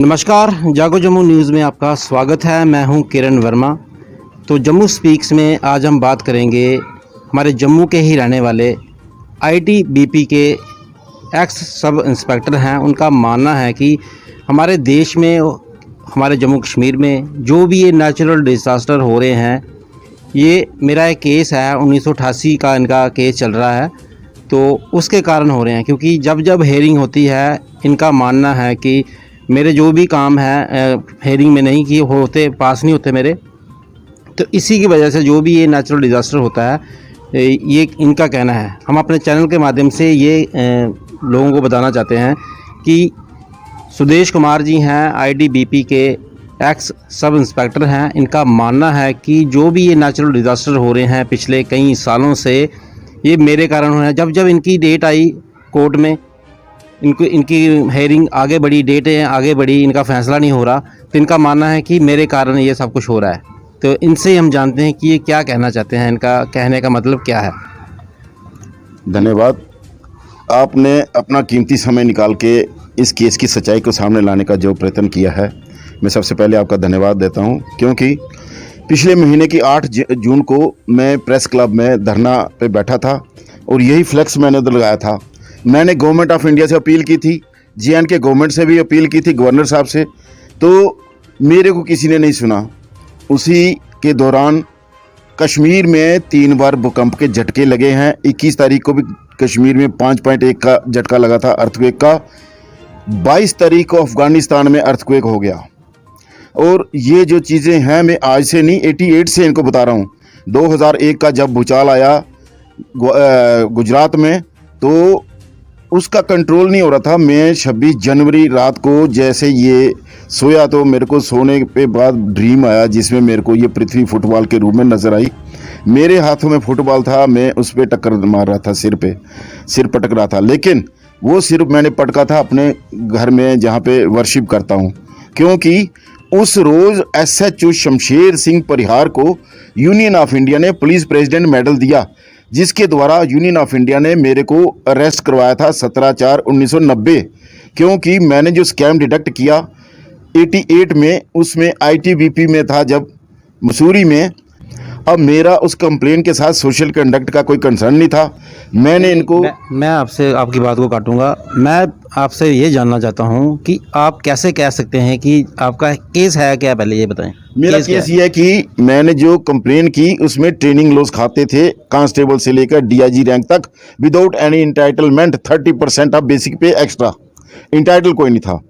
नमस्कार, जागो जम्मू न्यूज़ में आपका स्वागत है। मैं हूं किरण वर्मा। तो जम्मू स्पीक्स में आज हम बात करेंगे हमारे जम्मू के ही रहने वाले आईटीबीपी के एक्स सब इंस्पेक्टर हैं। उनका मानना है कि हमारे देश में, हमारे जम्मू कश्मीर में जो भी ये नेचुरल डिज़ास्टर हो रहे हैं, ये मेरा एक केस है 1988 का, इनका केस चल रहा है। तो उसके कारण हो रहे हैं, क्योंकि जब जब हेयरिंग होती है, इनका मानना है कि मेरे जो भी काम है हेयरिंग में नहीं किए होते, पास नहीं होते मेरे, तो इसी की वजह से जो भी ये नेचुरल डिज़ास्टर होता है, ये इनका कहना है। हम अपने चैनल के माध्यम से ये लोगों को बताना चाहते हैं कि सुदेश कुमार जी हैं, आईटीबीपी के एक्स सब इंस्पेक्टर हैं। इनका मानना है कि जो भी ये नेचुरल डिज़ास्टर हो रहे हैं पिछले कई सालों से, ये मेरे कारण हो रहे हैं। जब जब इनकी डेट आई कोर्ट में, इनकी हेयरिंग आगे बढ़ी, डेटें आगे बढ़ी, इनका फ़ैसला नहीं हो रहा, तो इनका मानना है कि मेरे कारण ये सब कुछ हो रहा है। तो इनसे हम जानते हैं कि ये क्या कहना चाहते हैं, इनका कहने का मतलब क्या है। धन्यवाद। आपने अपना कीमती समय निकाल के इस केस की सच्चाई को सामने लाने का जो प्रयत्न किया है, मैं सबसे पहले आपका धन्यवाद देता हूं, क्योंकि पिछले महीने की 8 जून को मैं प्रेस क्लब में धरना पे बैठा था और यही फ्लेक्स मैंने उधर लगाया था। मैंने गवर्नमेंट ऑफ इंडिया से अपील की थी, JNK गवर्नमेंट से भी अपील की थी, गवर्नर साहब से, तो मेरे को किसी ने नहीं सुना। उसी के दौरान कश्मीर में 3 बार भूकंप के झटके लगे हैं। 21 तारीख को भी कश्मीर में 5.1 का झटका लगा था अर्थक्वेक का। 22 तारीख को अफ़गानिस्तान में अर्थक्वेक हो गया। और ये जो चीज़ें हैं, मैं आज से नहीं, 88 से इनको बता रहा हूँ। 2001 का जब भूचाल आया गुजरात में, तो उसका कंट्रोल नहीं हो रहा था। मैं 26 जनवरी रात को जैसे ये सोया, तो मेरे को सोने पे बाद ड्रीम आया, जिसमें मेरे को ये पृथ्वी फुटबॉल के रूप में नज़र आई। मेरे हाथों में फुटबॉल था, मैं उस पर टक्कर मार रहा था, सिर पटक रहा था। लेकिन वो सिर मैंने पटका था अपने घर में, जहाँ पे वर्शिप करता हूँ, क्योंकि उस रोज़ SHO शमशेर सिंह परिहार को यूनियन ऑफ इंडिया ने पुलिस प्रेसिडेंट मेडल दिया, जिसके द्वारा यूनियन ऑफ इंडिया ने मेरे को अरेस्ट करवाया था 17/4/1990, क्योंकि मैंने जो स्कैम डिटेक्ट किया 88 में, उसमें आईटीबीपी में था जब मसूरी में। अब मेरा उस कंप्लेन के साथ सोशल कंडक्ट का कोई कंसर्न नहीं था। मैंने इनको मैं आपसे आपकी बात को काटूंगा। मैं आपसे ये जानना चाहता हूँ कि आप कैसे कह सकते हैं कि आपका केस है क्या, पहले ये बताएं। मेरा केस ये है कि मैंने जो कंप्लेन की उसमें ट्रेनिंग लॉस खाते थे, कांस्टेबल से लेकर DIG रैंक तक, without any entitlement, 30% of basic पे एक्स्ट्रा, इंटाइटल कोई नहीं था।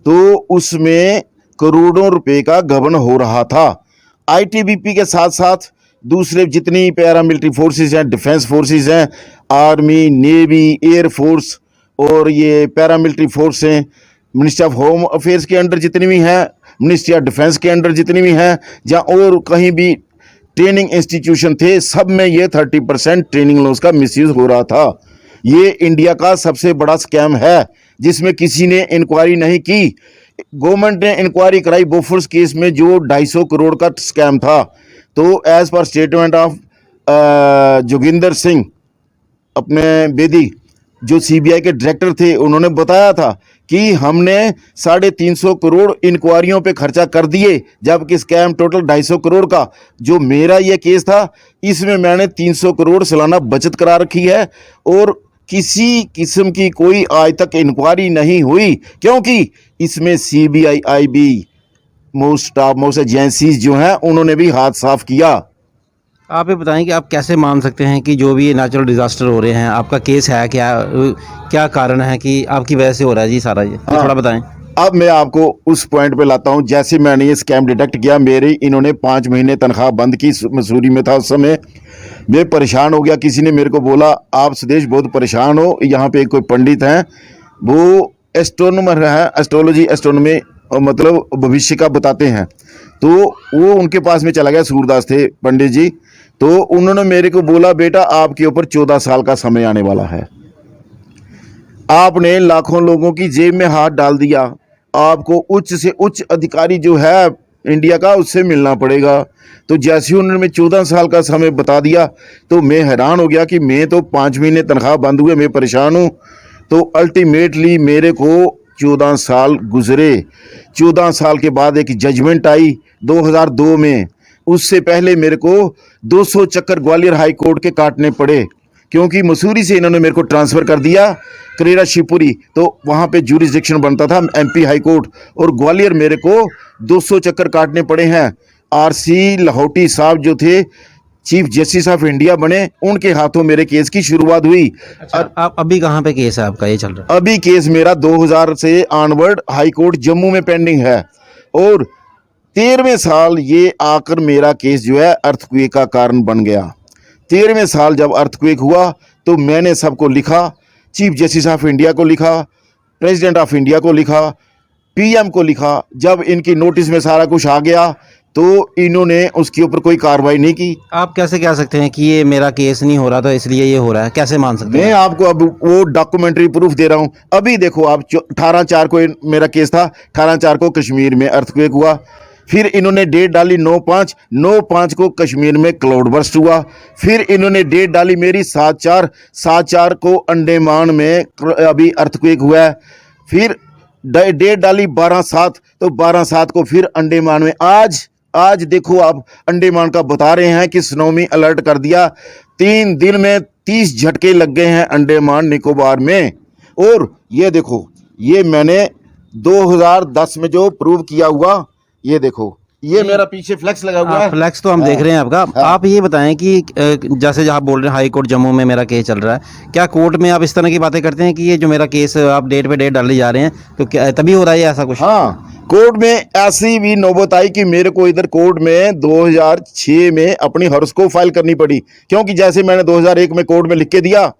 तो उसमें करोड़ों रुपए का गबन हो रहा था। आईटीबीपी के साथ साथ दूसरे जितनी पैरामिलिट्री फोर्सेस हैं, डिफेंस फोर्सेस हैं, आर्मी, नेवी, एयर फोर्स और ये पैरामिलिट्री फोर्स हैं, मिनिस्ट्री ऑफ होम अफेयर्स के अंडर जितनी भी हैं, मिनिस्ट्री ऑफ डिफेंस के अंडर जितनी भी हैं, जहाँ और कहीं भी ट्रेनिंग इंस्टीट्यूशन थे, सब में ये 30% ट्रेनिंग लॉस का मिसयूज हो रहा था। ये इंडिया का सबसे बड़ा स्कैम है, जिसमें किसी ने इंक्वायरी नहीं की। गवर्नमेंट ने इंक्वायरी कराई बोफोर्स केस में, जो 250 करोड़ का स्कैम था। तो as per statement of Joginder Singh अपने बेदी, जो CBI के डायरेक्टर थे, उन्होंने बताया था कि हमने 350 करोड़ इंक्वायरियों पे खर्चा कर दिए, जबकि स्कैम टोटल 250 करोड़ का। जो मेरा ये केस था, इसमें मैंने 300 करोड़ सालाना बचत करा रखी है, और किसी किस्म की कोई आज तक इंक्वायरी नहीं हुई, क्योंकि इसमें CBI, IB, मोस्ट एजेंसीज जो हैं, उन्होंने भी हाथ साफ किया। आप ये बताएं कि आप कैसे मान सकते हैं कि जो भी ये नेचुरल डिज़ास्टर हो रहे हैं, आपका केस है क्या, क्या कारण है कि आपकी वजह से हो रहा है जी सारा ये थोड़ा बताएं। अब मैं आपको उस पॉइंट पे लाता हूं। जैसे मैंने ये स्कैम डिटेक्ट किया, मेरी इन्होंने 5 महीने तनख्वाह बंद की। मसूरी में था उस समय, मैं परेशान हो गया। किसी ने मेरे को बोला, आप सुदेश बहुत परेशान हो, यहाँ पे कोई पंडित हैं, वो एस्ट्रोनॉमर है, एस्ट्रोनॉमी मतलब भविष्य का बताते हैं, तो वो उनके पास में चला गया। सूरदास थे पंडित जी, तो उन्होंने मेरे को बोला, बेटा आपके ऊपर 14 साल का समय आने वाला है, आपने लाखों लोगों की जेब में हाथ डाल दिया, आपको उच्च से उच्च अधिकारी जो है इंडिया का, उससे मिलना पड़ेगा। तो जैसे ही उन्होंने 14 साल का समय बता दिया, तो मैं हैरान हो गया कि मैं तो 5 महीने तनख्वाह बंद हुए, मैं परेशान हूँ। तो अल्टीमेटली मेरे को 14 साल गुजरे। 14 साल के बाद एक जजमेंट आई 2002 में। उससे पहले मेरे को 200 चक्कर ग्वालियर हाई कोर्ट के काटने पड़े, क्योंकि मसूरी से इन्होंने मेरे को ट्रांसफ़र कर दिया करेरा शिवपुरी, तो वहाँ पे जुरिस्डिक्शन बनता था एमपी हाई कोर्ट, और ग्वालियर मेरे को 200 चक्कर काटने पड़े हैं। आरसी लाहौटी साहब जो थे चीफ जस्टिस ऑफ इंडिया बने, उनके हाथों मेरे केस की शुरुआत हुई। अच्छा, आप अभी कहाँ पे केस है आपका ये चल रहा है? अभी केस मेरा 2000 से ऑनवर्ड हाई कोर्ट जम्मू में पेंडिंग है, और 13वें साल ये आकर मेरा केस जो है अर्थक्वेक का कारण बन गया। 13वें साल जब अर्थक्वेक हुआ तो मैंने सबको लिखा, चीफ जस्टिस ऑफ इंडिया को लिखा, प्रेसिडेंट ऑफ इंडिया को लिखा, पीएम को लिखा। जब इनकी नोटिस में सारा कुछ आ गया तो इन्होंने उसके ऊपर कोई कार्रवाई नहीं की। आप कैसे कह सकते हैं कि ये मेरा केस नहीं हो रहा तो इसलिए ये हो रहा है? कैसे मान सकते मैं हैं? आपको अब वो डॉक्यूमेंटरी प्रूफ दे रहा हूँ। अभी देखो आप, 18/4 को मेरा केस था, 18/4 को कश्मीर में अर्थक्वेक हुआ। फिर इन्होंने डेट डाली 9/5, 9/5 को कश्मीर में क्लाउड बर्स्ट हुआ। फिर इन्होंने डेट डाली मेरी 7/4, 7/4 को अंडमान में अभी अर्थक्वेक हुआ है। फिर डेट डाली 12/7, तो 12/7 को फिर अंडमान में। आज देखो आप, अंडमान का बता रहे हैं कि सुनामी अलर्ट कर दिया। 3 दिन में 30 झटके लग गए हैं अंडमान निकोबार में। और ये देखो, ये मैंने 2010 में जो प्रूव किया हुआ, ये देखो, ये मेरा पीछे फ्लेक्स लगा हुआ है। फ्लैक्स तो हम देख रहे हैं आपका। आप ये बताएं कि जैसे आप बोल रहे हैं हाई कोर्ट जम्मू में मेरा केस चल रहा है, क्या कोर्ट में आप इस तरह की बातें करते हैं कि ये जो मेरा केस आप डेट पे डेट डाले जा रहे हैं, तो क्या तभी हो रहा है ऐसा कुछ? हाँ, कोर्ट में ऐसी भी नौबत आई कि मेरे को इधर कोर्ट में 2006 में अपनी हॉरोस्कोप फाइल करनी पड़ी, क्योंकि जैसे मैंने 2001 में कोर्ट में लिख के दिया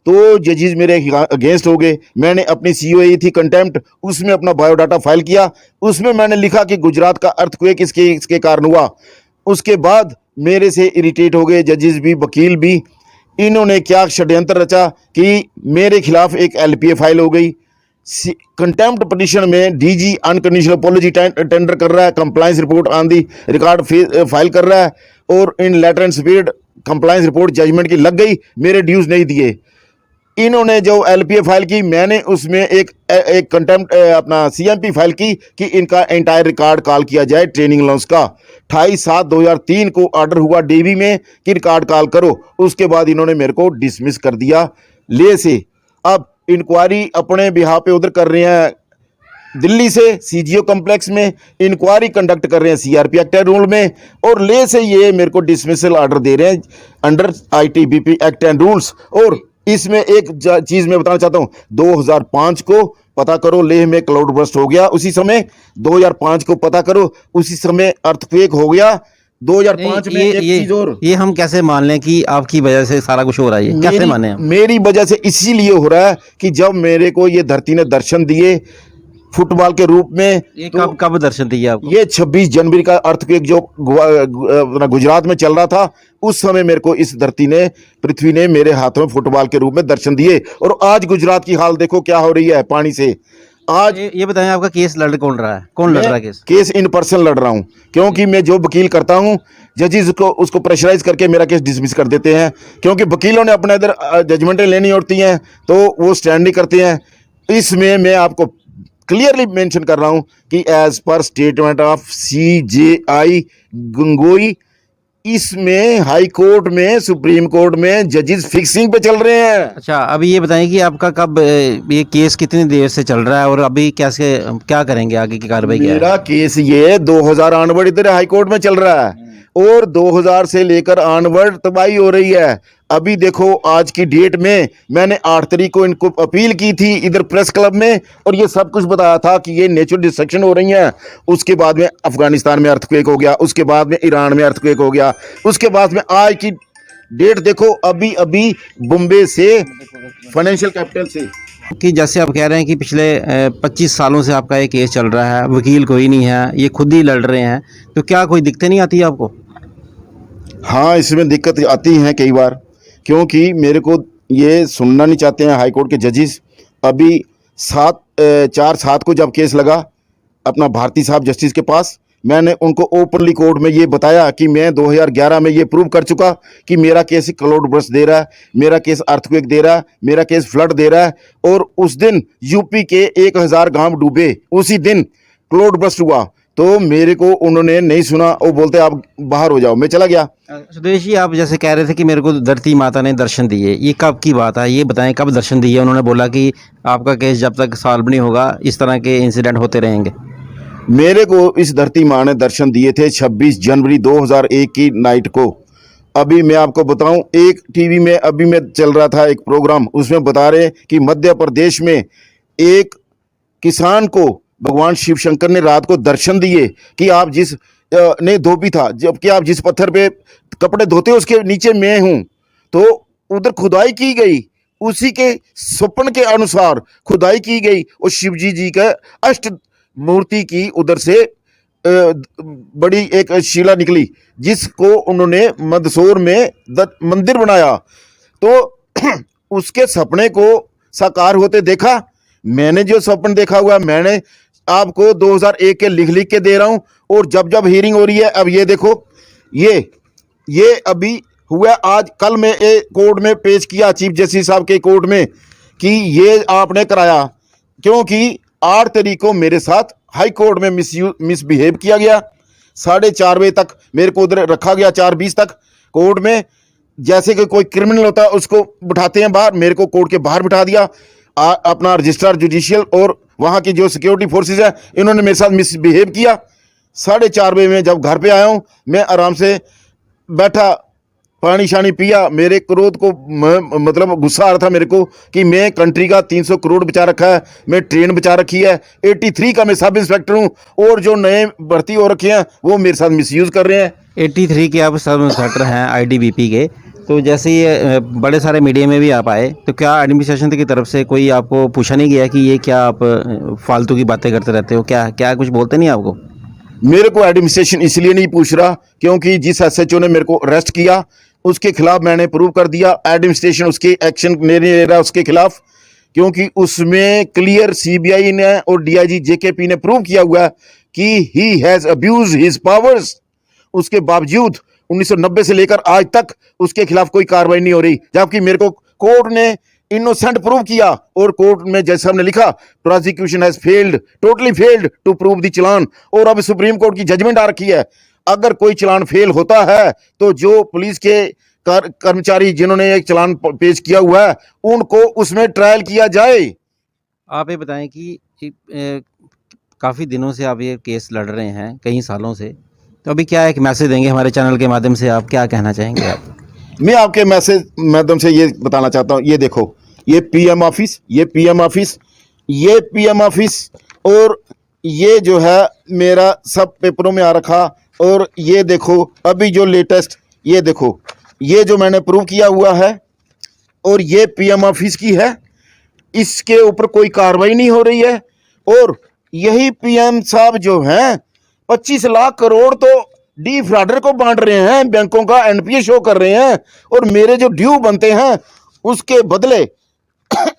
तो जजेस मेरे अगेंस्ट हो गए। मैंने अपनी COA थी कंटेम्प्ट, उसमें अपना बायोडाटा फाइल किया। उसमें मैंने लिखा कि गुजरात का अर्थक्वेक इसके कारण हुआ। उसके बाद मेरे से इरिटेट हो गए जजेस भी, वकील भी। इन्होंने क्या षड्यंत्र रचा कि मेरे खिलाफ एक LPA फाइल हो गई। कंटेम्प्ट पिटीशन में DG अनकंडीशनल अपॉलजी टेंडर कर रहा है, compliance report on the record file कर रहा है, और in letter and spirit compliance report judgement की लग गई, मेरे ड्यूज नहीं दिए। इन्होंने जो LPA फाइल की, मैंने उसमें एक कंटेम्प्ट अपना CMP फाइल की कि इनका एंटायर रिकॉर्ड कॉल किया जाए ट्रेनिंग लॉस का। 28/7/2003 को ऑर्डर हुआ DB में कि रिकॉर्ड कॉल करो। उसके बाद इन्होंने मेरे को डिसमिस कर दिया ले से। अब इंक्वायरी अपने बिहाफ पे उधर कर रहे हैं दिल्ली से, CGO कॉम्प्लेक्स में इंक्वायरी कंडक्ट कर रहे हैं CRP एक्ट रूल में, और ले से ये मेरे को डिसमिसल ऑर्डर दे रहे हैं under ITBP act and rules. और इसमें एक चीज मैं बताना चाहता हूं, 2005 को पता करो लेह में क्लाउड बर्स्ट हो गया, उसी समय 2005 को पता करो, उसी समय अर्थक्वेक हो गया। 2005 में एक चीज और, ये हम कैसे मान लें कि आपकी वजह से सारा कुछ हो रहा है? कैसे माने हम? मेरी वजह से इसीलिए हो रहा है कि जब मेरे को ये धरती ने दर्शन दिए फुटबॉल के रूप में, ये कब दर्शन दिया आपको? ये 26 जनवरी का अर्थक्वेक जो गुजरात में चल रहा था, उस समय मेरे को इस धरती ने, पृथ्वी ने मेरे हाथों में फुटबॉल के रूप में दर्शन दिए। और आज गुजरात की हाल देखो क्या हो रही है पानी से। आज ये बताएं, आपका केस लड़ कौन रहा है? कौन लड़ रहा है केस? केस इन पर्सन लड़ रहा हूं, क्योंकि मैं जो वकील करता हूं, जजेस को उसको प्रेशराइज करके मेरा केस डिसमिस कर देते हैं, क्योंकि वकीलों ने अपना इधर जजमेंटें लेनी होती हैं तो वो स्टैंड नहीं करते हैं। इसमें मैं आपको क्लियरली मेंशन कर रहा हूं कि as per statement of CJI Gangohi, इसमें हाई कोर्ट में, सुप्रीम कोर्ट में जजेस फिक्सिंग पे चल रहे हैं। अच्छा, अभी ये बताएं कि आपका कब ये केस कितनी देर से चल रहा है और अभी कैसे क्या करेंगे, आगे की कार्रवाई क्या है? मेरा केस ये 2000 ऑनवर्ड इधर हाई कोर्ट में चल रहा है, और 2000 से लेकर ऑनवर्ड तबाही हो रही है। अभी देखो आज की डेट में मैंने 8 तारीख को इनको अपील की थी इधर प्रेस क्लब में, और ये सब कुछ बताया था कि ये नेचुरल डिस्ट्रक्शन हो रही है। उसके बाद में अफगानिस्तान में अर्थक्वेक हो गया, उसके बाद में ईरान में अर्थक्वेक हो गया, उसके बाद में आज की डेट देखो, अभी अभी बॉम्बे से, फाइनेंशियल कैपिटल से। कि जैसे आप कह रहे हैं कि पिछले 25 सालों से आपका ये केस चल रहा है, वकील कोई नहीं है, ये खुद ही लड़ रहे हैं, तो क्या कोई दिक्कतें नहीं आती है आपको? हाँ, इसमें दिक्कत आती हैं कई बार, क्योंकि मेरे को ये सुनना नहीं चाहते हैं हाई कोर्ट के जजेस। अभी 4/7 को जब केस लगा अपना भारती साहब जस्टिस के पास, मैंने उनको ओपनली कोर्ट में ये बताया कि मैं 2011 में ये प्रूव कर चुका कि मेरा केस क्लाउड बर्स्ट दे रहा है, मेरा केस अर्थक्वेक दे रहा है, मेरा केस फ्लड दे रहा है। और उस दिन यूपी के 1000 गांव डूबे, उसी दिन क्लाउड बर्स्ट हुआ। तो मेरे को उन्होंने नहीं सुना, वो बोलते आप बाहर हो जाओ, मैं चला गया। सुदेश जी, आप जैसे कह रहे थे कि मेरे को धरती माता ने दर्शन दिए, ये कब की बात है? ये बताएं कब दर्शन दिए? उन्होंने बोला कि आपका केस जब तक सॉल्व नहीं होगा इस तरह के इंसिडेंट होते रहेंगे। मेरे को इस धरती माँ ने दर्शन दिए थे 26 जनवरी 2001 की नाइट को। अभी मैं आपको बताऊं, एक टीवी में अभी मैं चल रहा था एक प्रोग्राम, उसमें बता रहे कि मध्य प्रदेश में एक किसान को भगवान शिव शंकर ने रात को दर्शन दिए कि आप जिस ने धोबी था, जबकि आप जिस पत्थर पे कपड़े धोते हो उसके नीचे मैं हूं। तो उधर खुदाई की गई, उसी के स्वप्न के अनुसार खुदाई की गई और शिव जी का अष्ट मूर्ति की उधर से बड़ी एक शिला निकली, जिसको उन्होंने मंदसौर में मंदिर बनाया। तो उसके सपने को साकार होते देखा। मैंने जो सपन देखा हुआ मैंने आपको 2001 के लिख लिख के दे रहा हूं। और जब जब हियरिंग हो रही है, अब ये देखो, ये अभी हुआ, आज कल में कोर्ट में पेश किया चीफ जस्टिस साहब के कोर्ट में कि ये आपने कराया, क्योंकि 8 तारीख को मेरे साथ हाई कोर्ट में मिसबिहेव किया गया। 4:30 बजे तक मेरे को उधर रखा गया, 4:20 तक कोर्ट में। जैसे कि कोई क्रिमिनल होता है उसको बिठाते हैं बाहर, मेरे को कोर्ट के बाहर बिठा दिया। अपना रजिस्ट्रार जुडिशियल और वहाँ की जो सिक्योरिटी फोर्सेज है, इन्होंने मेरे साथ मिसबिहेव किया। 4:30 बजे में जब घर पे आया हूँ, मैं आराम से बैठा, पानी शानी पिया। मेरे क्रोध को मतलब गुस्सा आ रहा था मेरे को कि मैं कंट्री का 300 करोड़ बचा रखा है, मैं ट्रेन बचा रखी है, 83 का मैं सब इंस्पेक्टर हूँ, और जो नए भर्ती हो रखे हैं वो मेरे साथ मिसयूज़ कर रहे हैं। 83 के आप सब इंस्पेक्टर हैं आईटीबीपी के। तो जैसे ये बड़े सारे मीडिया में भी आप आए, तो क्या एडमिनिस्ट्रेशन की तरफ से कोई आपको पूछा नहीं गया कि ये क्या आप फालतू की बातें करते रहते हो? क्या कुछ बोलते नहीं आपको? मेरे को एडमिनिस्ट्रेशन इसलिए नहीं पूछ रहा क्योंकि जिस एसएचओ ने मेरे को अरेस्ट किया उसके खिलाफ मैंने प्रूव कर दिया। एडमिनिस्ट्रेशन उसके एक्शन नहीं ले रहा उसके खिलाफ, क्योंकि उसमें क्लियर सीबीआई ने और डीआईजी जेकेपी ने प्रूव किया हुआ है कि he has abuse his powers. उसके बावजूद 1990 से लेकर आज तक उसके खिलाफ कोई कार्रवाई नहीं हो रही, जबकि मेरे को कोर्ट ने इनोसेंट प्रूव किया। और कोर्ट में जज साहब ने लिखा prosecution has failed, totally failed to prove the challan. और अब सुप्रीम कोर्ट की जजमेंट आ रखी है, अगर कोई चलान फेल होता है तो जो पुलिस के कर्मचारी जिन्होंने एक चलान पेश किया हुआ है उनको उसमें ट्रायल किया जाए। आप ये बताएं कि काफ़ी दिनों से आप ये केस लड़ रहे हैं, कई सालों से, तो अभी क्या एक मैसेज देंगे हमारे चैनल के माध्यम से? आप क्या कहना चाहेंगे? आप मैं आपके मैसेज माध्यम से ये बताना चाहता हूँ, ये देखो, ये पीएम ऑफिस, ये पीएम ऑफिस, ये पीएम ऑफिस, और ये जो है मेरा सब पेपरों में आ रखा। और ये देखो अभी जो लेटेस्ट, ये देखो, ये जो मैंने प्रूव किया हुआ है, और ये पीएम ऑफिस की है, इसके ऊपर कोई कार्रवाई नहीं हो रही है। और यही पीएम साहब जो हैं 25 लाख करोड़ तो डी फ्रॉडर को बांट रहे हैं, बैंकों का एनपीए शो कर रहे हैं, और मेरे जो ड्यू बनते हैं उसके बदले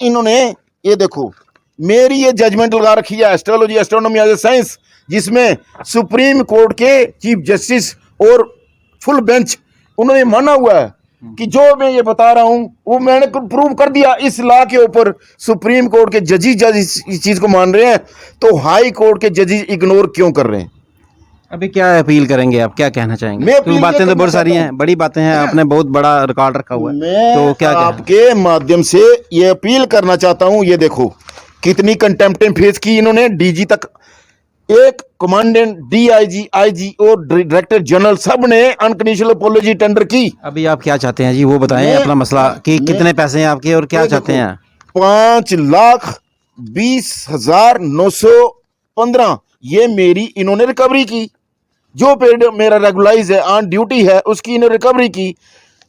इन्होंने, ये देखो, मेरी ये जजमेंट लगा रखी है astrology astronomy as a science, जिसमें सुप्रीम कोर्ट के चीफ जस्टिस और फुल बेंच उन्होंने माना हुआ है कि जो मैं ये बता रहा हूं वो मैंने प्रूव कर दिया। इस लॉ के ऊपर सुप्रीम कोर्ट के जज इस चीज को मान रहे हैं, तो हाई कोर्ट के जज इग्नोर क्यों कर रहे हैं? अभी क्या अपील करेंगे, आप क्या कहना चाहेंगे? क्योंकि बातें तो बहुत सारी हैं, बड़ी बातें हैं, आपने बहुत बड़ा रिकॉर्ड रखा हुआ है, तो क्या आपके माध्यम से ये अपील करना चाहता हूं। ये देखो कितनी कंटेम्प्ट फेस की इन्होंने, डीजी तक, एक कमांडेंट, डीआईजी, आईजी और डायरेक्टर जनरल सब ने अनकंडीशनल अपॉलॉजी टेंडर की। अभी आप क्या चाहते हैं जी, वो बताएं अपना मसला कि कितने पैसे हैं आपके और क्या चाहते हैं? 5,20,915 ये मेरी इन्होंने रिकवरी की, जो पेड मेरा रेगुलाइज है, ऑन ड्यूटी है, उसकी इन्होंने रिकवरी की।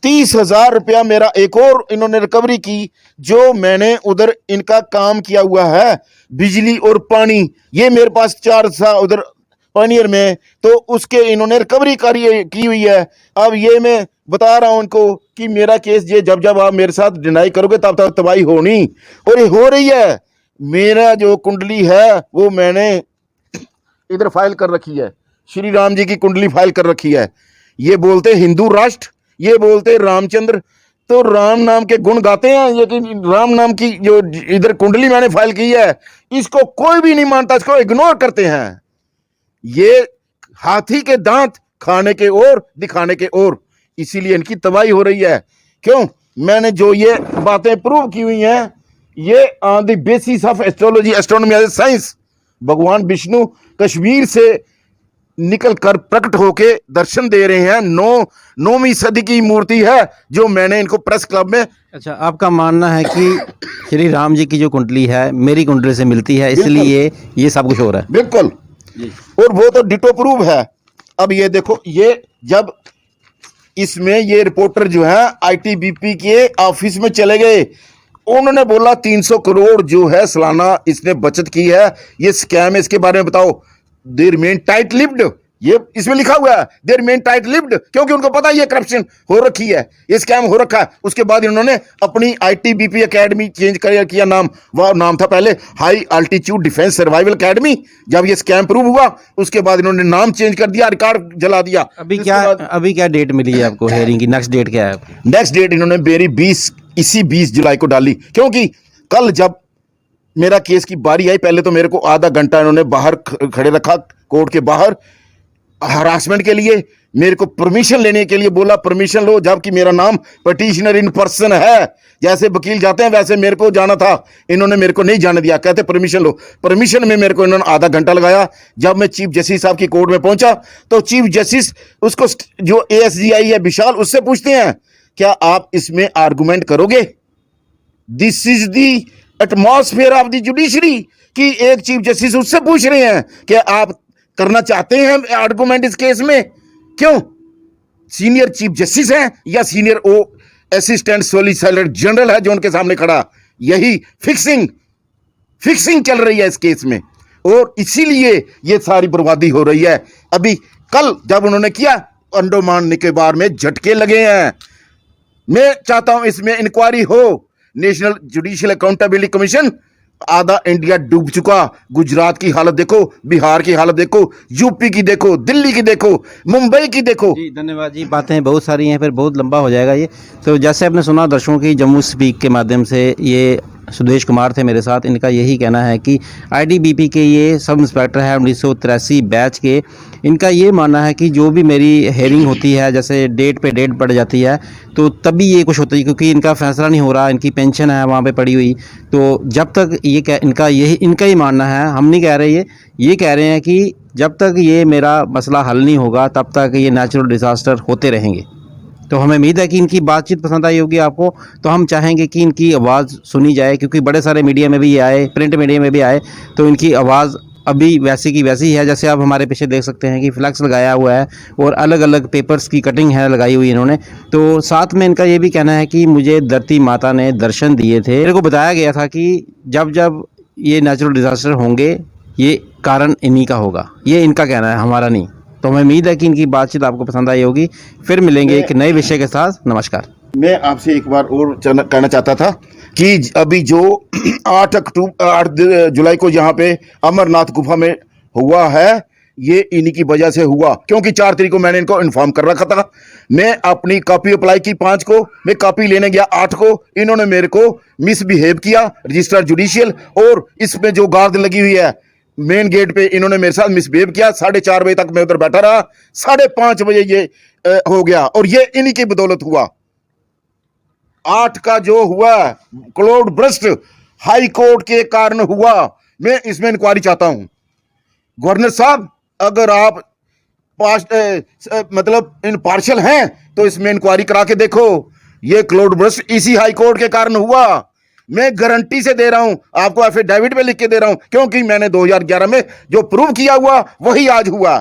30,000 रुपया मेरा एक और इन्होंने रिकवरी की, जो मैंने उधर इनका काम किया हुआ है, बिजली और पानी, ये मेरे पास 4 था उधर पानियर में, तो उसके इन्होंने रिकवरी की हुई है। अब ये मैं बता रहा हूं इनको कि मेरा केस ये जब जब आप मेरे साथ डिनाई करोगे तब तक तबाही होनी, और ये हो रही है। मेरा जो कुंडली है वो मैंने इधर फाइल कर रखी है, श्री राम जी की कुंडली फाइल कर रखी है। ये बोलते हिंदू राष्ट्र, ये बोलते रामचंद्र, तो राम नाम के गुण गाते हैं। ये कि राम नाम की जो इधर कुंडली मैंने फाइल की है, इसको कोई भी नहीं मानता, इसको इग्नोर करते हैं। ये हाथी के दांत खाने के और दिखाने के और, इसीलिए इनकी तबाही हो रही है। क्यों? मैंने जो ये बातें प्रूव की हुई हैं, ये on the basis of astrology, astronomy as a science, भगवान विष्णु कश्मीर से निकल कर प्रकट होके दर्शन दे रहे हैं। 9वीं सदी की मूर्ति है जो मैंने इनको प्रेस क्लब में। अच्छा, आपका मानना है कि श्री राम जी की जो कुंडली है मेरी कुंडली से मिलती है, इसलिए ये सब कुछ हो रहा है? बिल्कुल, और वो तो डिटो प्रूव है। अब ये देखो, ये जब इसमें ये रिपोर्टर जो है आईटीबीपी के ऑफिस में चले गए, उन्होंने बोला 300 करोड़ जो है सालाना इसने बचत की है, ये स्कैम है, इसके बारे में बताओ। दे रिमेन टाइट लिप्ड, ये इसमें लिखा हुआ है, दे रिमेन टाइट लिप्ड, क्योंकि उनको पता है ये करप्शन हो रखी है, ये स्कैम हो रखा है। उसके बाद इन्होंने अपनी आईटीबीपी एकेडमी चेंज किया नाम। वह नाम था पहले high altitude defence survival academy. जब ये स्कैम प्रूव हुआ उसके बाद इन्होंने नाम चेंज कर दिया, रिकॉर्ड जला दिया। अभी क्या डेट मिली है आपको हेयरिंग की? नेक्स्ट डेट क्या है? नेक्स्ट डेट इन्होंने मेरी 20 जुलाई को डाली, क्योंकि कल जब मेरा केस की बारी आई, पहले तो मेरे को आधा घंटा इन्होंने बाहर खड़े रखा, कोर्ट के बाहर, हरासमेंट के लिए। मेरे को परमिशन लेने के लिए बोला, परमिशन लो, जबकि मेरा नाम पटिशनर इन पर्सन है। जैसे वकील जाते हैं वैसे मेरे को जाना था, इन्होंने मेरे को नहीं जाने दिया, कहते परमिशन लो। परमिशन में मेरे को इन्होंने आधा घंटा लगाया। जब मैं चीफ जस्टिस साहब की कोर्ट में पहुंचा तो चीफ जस्टिस उसको जो एएसजीआई है विशाल, उससे पूछते हैं क्या आप इसमें आर्गुमेंट करोगे? This is the atmosphere of the judiciary कि एक चीफ जस्टिस उससे पूछ रहे हैं कि आप करना चाहते हैं आर्गुमेंट इस केस में? क्यों? सीनियर चीफ जस्टिस हैं या सीनियर ओ असिस्टेंट सॉलिसिटर जनरल है जो उनके सामने खड़ा? यही फिक्सिंग चल रही है इस केस में, और इसीलिए ये सारी बर्बादी हो रही है। अभी कल जब उन्होंने किया, अंडमान निकोबार में झटके लगे हैं। मैं चाहता हूं इसमें इंक्वायरी हो, नेशनल जुडिशियल अकाउंटेबिलिटी कमीशन। आधा इंडिया डूब चुका। गुजरात की हालत देखो, बिहार की हालत देखो, यूपी की देखो, दिल्ली की देखो, मुंबई की देखो। जी धन्यवाद जी, बातें बहुत सारी हैं, फिर बहुत लंबा हो जाएगा ये। तो जैसे आपने सुना दर्शकों की, जम्मू स्पीक के माध्यम से ये सुदेश कुमार थे मेरे साथ। इनका यही कहना है कि आईटीबीपी के ये सब इंस्पेक्टर है 1983 बैच के। इनका ये मानना है कि जो भी मेरी हेयरिंग होती है, जैसे डेट पे डेट पड़ जाती है, तो तभी ये कुछ होता है, क्योंकि इनका फैसला नहीं हो रहा, इनकी पेंशन है वहाँ पे पड़ी हुई। तो जब तक ये इनका ही मानना है, हम नहीं कह रहे, ये कह रहे हैं कि जब तक ये मेरा मसला हल नहीं होगा तब तक ये नेचुरल डिज़ास्टर होते रहेंगे। तो हमें उम्मीद है कि इनकी बातचीत पसंद आई होगी आपको। तो हम चाहेंगे कि इनकी आवाज़ सुनी जाए, क्योंकि बड़े सारे मीडिया में भी ये आए, प्रिंट मीडिया में भी आए, तो इनकी आवाज़ अभी वैसी की वैसी है। जैसे आप हमारे पीछे देख सकते हैं कि फ्लैक्स लगाया हुआ है और अलग अलग पेपर्स की कटिंग है लगाई हुई इन्होंने। तो साथ में इनका ये भी कहना है कि मुझे धरती माता ने दर्शन दिए थे। मेरे को बताया गया था कि जब जब ये नेचुरल डिज़ास्टर होंगे ये कारण इन्हीं का होगा। ये इनका कहना है, हमारा नहीं। तो हमें उम्मीद है कि इनकी बातचीत आपको पसंद आई होगी। फिर मिलेंगे एक नए विषय के साथ। नमस्कार। मैं आपसे एक बार और कहना चाहता था कि अभी जो 8 जुलाई को यहाँ पे अमरनाथ गुफा में हुआ है, ये इन्हीं की वजह से हुआ, क्योंकि 4 तारीख को मैंने इनको इन्फॉर्म कर रखा था। मैं अपनी कॉपी अप्लाई की 5 को, मैं कॉपी लेने गया 8 को, इन्होंने मेरे को मिसबिहेव किया, रजिस्ट्रार जुडिशियल। और इसमें जो गार्ड लगी हुई है मेन गेट पे, इन्होंने मेरे साथ मिसबिहेव किया। 4:30 बजे तक मैं उधर बैठा रहा, 5:30 बजे ये हो गया, और ये इन्हीं की बदौलत हुआ। 8 का जो हुआ क्लाउड बर्स्ट हाई कोर्ट के कारण हुआ। मैं इसमें इंक्वायरी चाहता हूं। गवर्नर साहब, अगर आप मतलब इम्पार्शियल हैं तो इसमें इंक्वायरी करा के देखो। ये क्लाउड बर्स्ट इसी हाई कोर्ट के कारण हुआ। मैं गारंटी से दे रहा हूं आपको, एफिडेविट पे लिख के दे रहा हूं, क्योंकि मैंने 2011 में जो प्रूव किया हुआ वही आज हुआ।